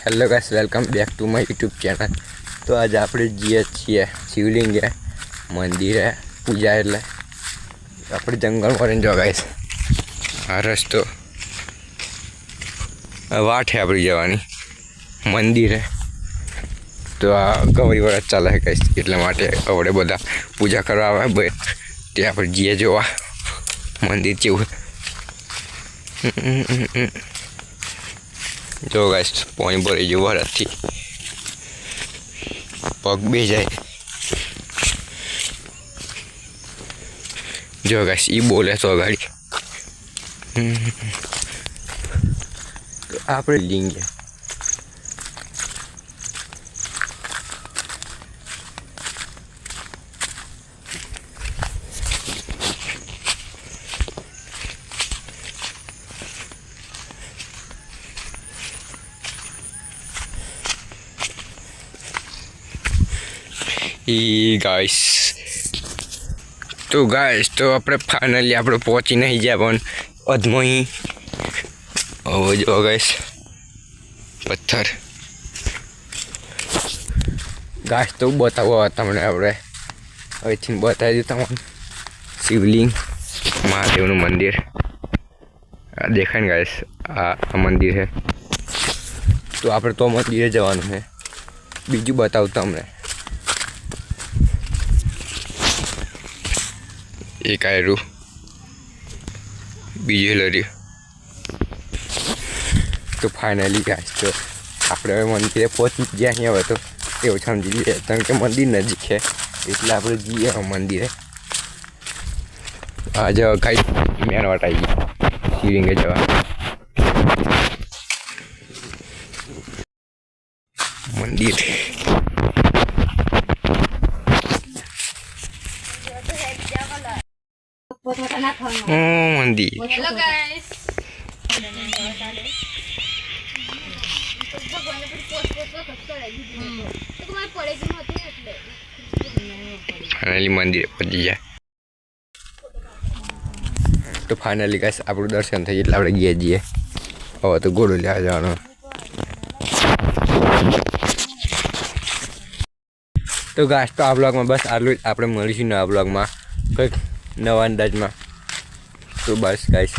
Hello guys, welcome back to my YouTube channel. तो आज आप जीए छे शिवलिंग है, मंदिर है, पूजा एट आप जंगल में जो गाइस आ रस्तो वाट है अपनी जवानी मंदिर है। तो आ गवरी वर्ष चाले है गाइस, एवडे बधा पूजा करवा आवे ते आप जीए जो मंदिर जेवुं जो गाइस पानी भरी गयो वरसथी पग बे जाए। जो गाइस ई बोले तो गाड़ी तो आप लिंग गाइस तो अपने फाइनली आप पहुंची नहीं जाए पण अधमो ही जो गाइस पत्थर गाइस तो बताओ तमने आपणे हवेथी बतावी दू तमने शिवलिंग महादेव मंदिर देखाय ने गाइस आ मंदिर है। तो आप तो मंदिर जवानुं है। बीजू बताऊँ तमने एक आयरू बीजू लड़ी। तो फाइनली गाइस तो આપણે મંદિરે પહોંચી ગયા અહીંયા હવે તો એવું સમજી લઈએ કારણ કે મંદિર નજીક છે એટલે આપણે જઈએ મંદિરે। આજે ગાઈસ મેન વાટ આવી ગઈ શિવલિંગે જવા મંદિર। मंदिर हेलो गाइस फाइनली मंदिर पहुंची जाए। तो फाइनली गाइस आपणुं दर्शन थई એટલે આપણે ગયા છીએ। હવે તો ઘોડો લેવા જવાનો। तो गाइस तो आ ब्लॉग में बस आटલું જ આપણે મળીશું નવા બ્લોગમાં કંઈક નવા અંદાજમાં। तो बस गाइस।